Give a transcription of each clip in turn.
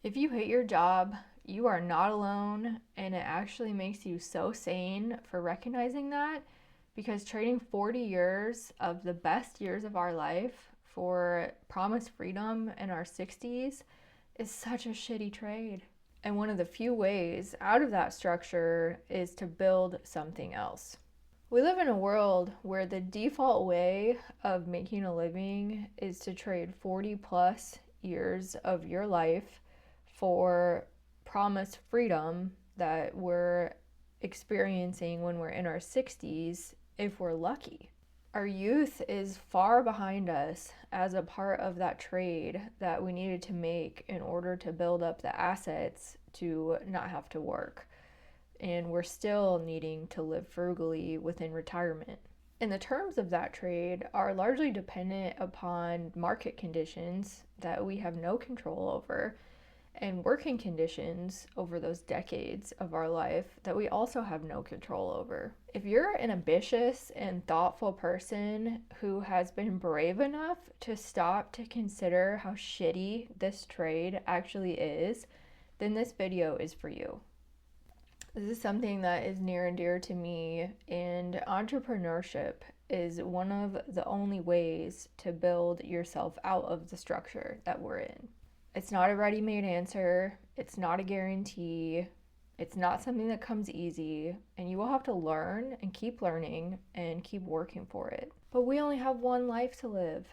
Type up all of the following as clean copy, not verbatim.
If you hate your job, you are not alone, and it actually makes you so sane for recognizing that because trading 40 years of the best years of our life for promised freedom in our 60s is such a shitty trade. And one of the few ways out of that structure is to build something else. We live in a world where the default way of making a living is to trade 40 plus years of your life for promised freedom that we're experiencing when we're in our 60s if we're lucky. Our youth is far behind us as a part of that trade that we needed to make in order to build up the assets to not have to work. And we're still needing to live frugally within retirement. And the terms of that trade are largely dependent upon market conditions that we have no control over and working conditions over those decades of our life that we also have no control over. If you're an ambitious and thoughtful person who has been brave enough to stop to consider how shitty this trade actually is, then this video is for you. This is something that is near and dear to me, and entrepreneurship is one of the only ways to build yourself out of the structure that we're in. It's not a ready-made answer, it's not a guarantee, it's not something that comes easy, and you will have to learn and keep learning and keep working for it. But we only have one life to live,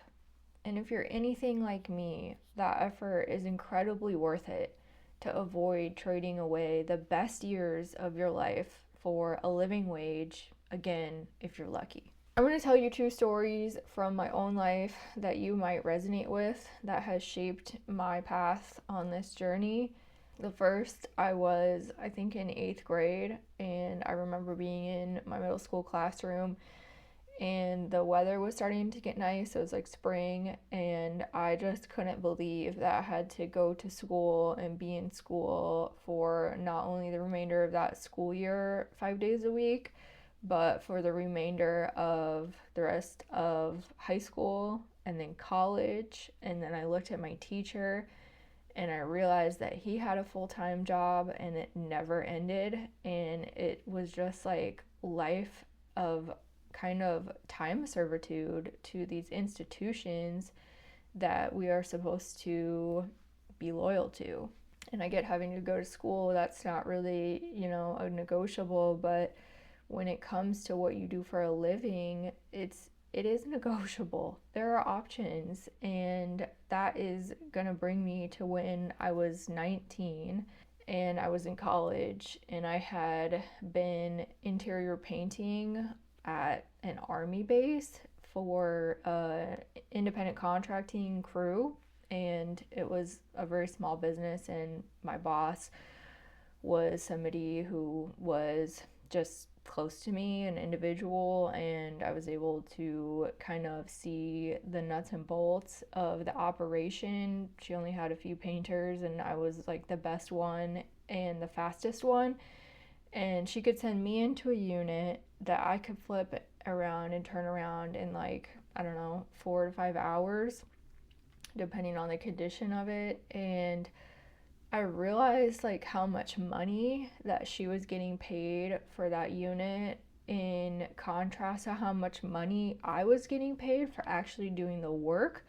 and if you're anything like me, that effort is incredibly worth it to avoid trading away the best years of your life for a living wage, again, if you're lucky. I'm going to tell you two stories from my own life that you might resonate with that has shaped my path on this journey. The first, I think, in 8th grade, and I remember being in my middle school classroom and the weather was starting to get nice. It was like spring, and I just couldn't believe that I had to go to school and be in school for not only the remainder of that school year, 5 days a week, but for the remainder of the rest of high school and then college. And then I looked at my teacher and I realized that he had a full-time job and it never ended, and it was just like life of kind of time servitude to these institutions that we are supposed to be loyal to. And I get having to go to school, that's not really, a negotiable, but when it comes to what you do for a living, it is negotiable. There are options, and that is gonna bring me to when I was 19 and I was in college, and I had been interior painting at an army base for an independent contracting crew, and it was a very small business, and my boss was somebody who was just close to me, an individual, and I was able to kind of see the nuts and bolts of the operation. She only had a few painters, and I was like the best one and the fastest one, and she could send me into a unit that I could flip around and turn around in like, I don't know, 4 to 5 hours, depending on the condition of it. And I realized like how much money that she was getting paid for that unit in contrast to how much money I was getting paid for actually doing the work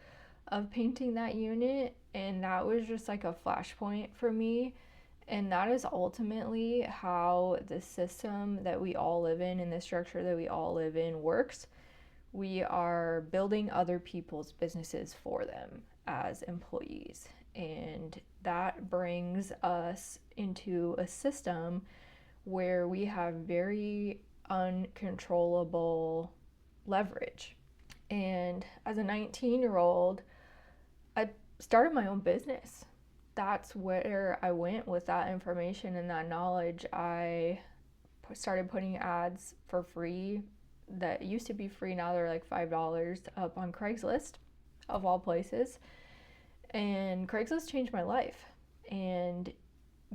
of painting that unit. And that was just like a flashpoint for me. And that is ultimately how the system that we all live in and the structure that we all live in works. We are building other people's businesses for them as employees. And that brings us into a system where we have very uncontrollable leverage. And as a 19-year-old, I started my own business. That's where I went with that information and that knowledge. I started putting ads for free that used to be free, now they're like $5 up on Craigslist, of all places. And Craigslist changed my life. And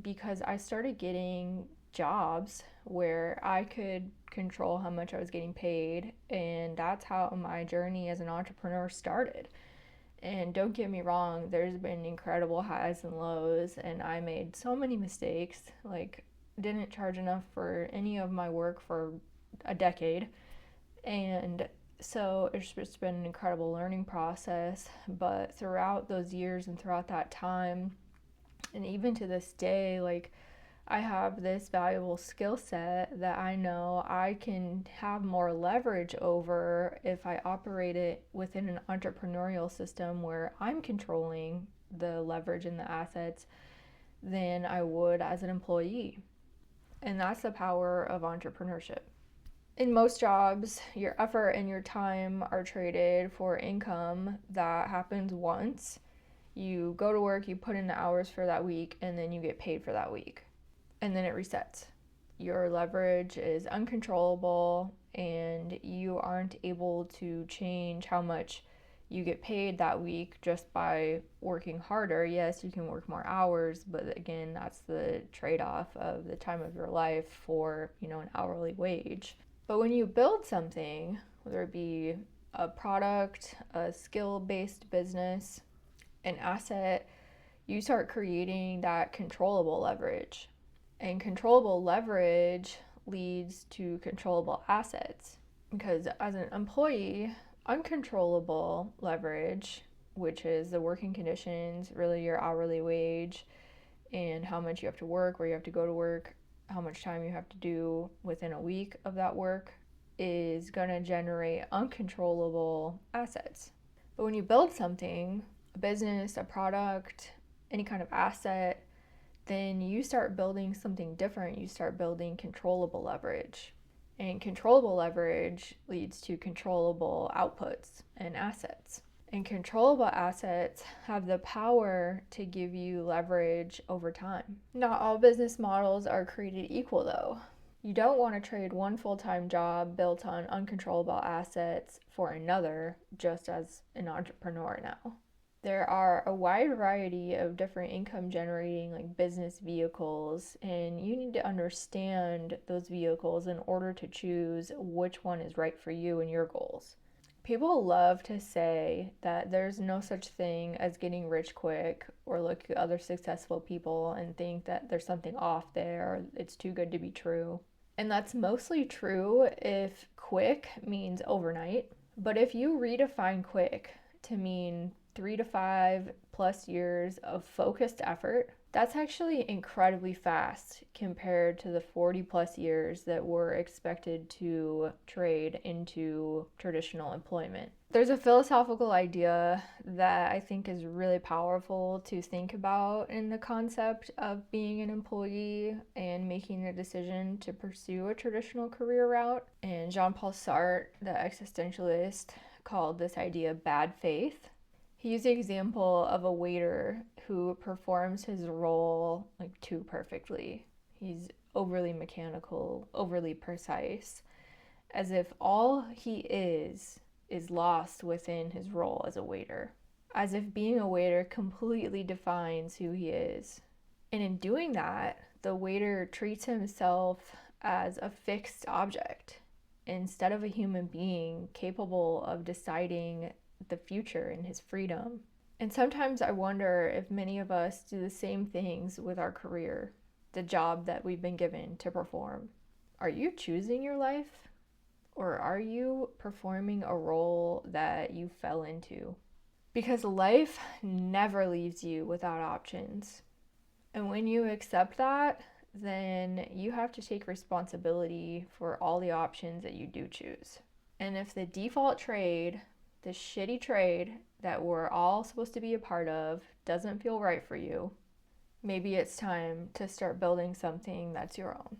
because I started getting jobs where I could control how much I was getting paid, and that's how my journey as an entrepreneur started. And don't get me wrong, there's been incredible highs and lows, and I made so many mistakes. Like, didn't charge enough for any of my work for a decade. And so it's just been an incredible learning process. But throughout those years and throughout that time, and even to this day, like, I have this valuable skill set that I know I can have more leverage over if I operate it within an entrepreneurial system where I'm controlling the leverage and the assets than I would as an employee. And that's the power of entrepreneurship. In most jobs, your effort and your time are traded for income that happens once. You go to work, you put in the hours for that week, and then you get paid for that week. And then it resets. Your leverage is uncontrollable, and you aren't able to change how much you get paid that week just by working harder. Yes, you can work more hours, but again, that's the trade-off of the time of your life for, an hourly wage. But when you build something, whether it be a product, a skill-based business, an asset, you start creating that controllable leverage. And controllable leverage leads to controllable assets. Because as an employee, uncontrollable leverage, which is the working conditions, really your hourly wage, and how much you have to work, where you have to go to work, how much time you have to do within a week of that work, is going to generate uncontrollable assets. But when you build something, a business, a product, any kind of asset, then you start building something different. You start building controllable leverage. And controllable leverage leads to controllable outputs and assets. And controllable assets have the power to give you leverage over time. Not all business models are created equal, though. You don't want to trade one full-time job built on uncontrollable assets for another, just as an entrepreneur now. There are a wide variety of different income generating business vehicles, and you need to understand those vehicles in order to choose which one is right for you and your goals. People love to say that there's no such thing as getting rich quick, or look at other successful people and think that there's something off there, it's too good to be true. And that's mostly true if quick means overnight. But if you redefine quick to mean 3 to 5 plus years of focused effort, that's actually incredibly fast compared to the 40 plus years that we're expected to trade into traditional employment. There's a philosophical idea that I think is really powerful to think about in the concept of being an employee and making the decision to pursue a traditional career route. And Jean-Paul Sartre, the existentialist, called this idea bad faith. He used the example of a waiter who performs his role too perfectly. He's overly mechanical, overly precise, as if all he is lost within his role as a waiter. As if being a waiter completely defines who he is. And in doing that, the waiter treats himself as a fixed object instead of a human being capable of deciding the future and his freedom. And sometimes I wonder if many of us do the same things with our career, the job that we've been given to perform. Are you choosing your life? Or are you performing a role that you fell into? Because life never leaves you without options. And when you accept that, then you have to take responsibility for all the options that you do choose. And if the default trade, the shitty trade that we're all supposed to be a part of, doesn't feel right for you, maybe it's time to start building something that's your own.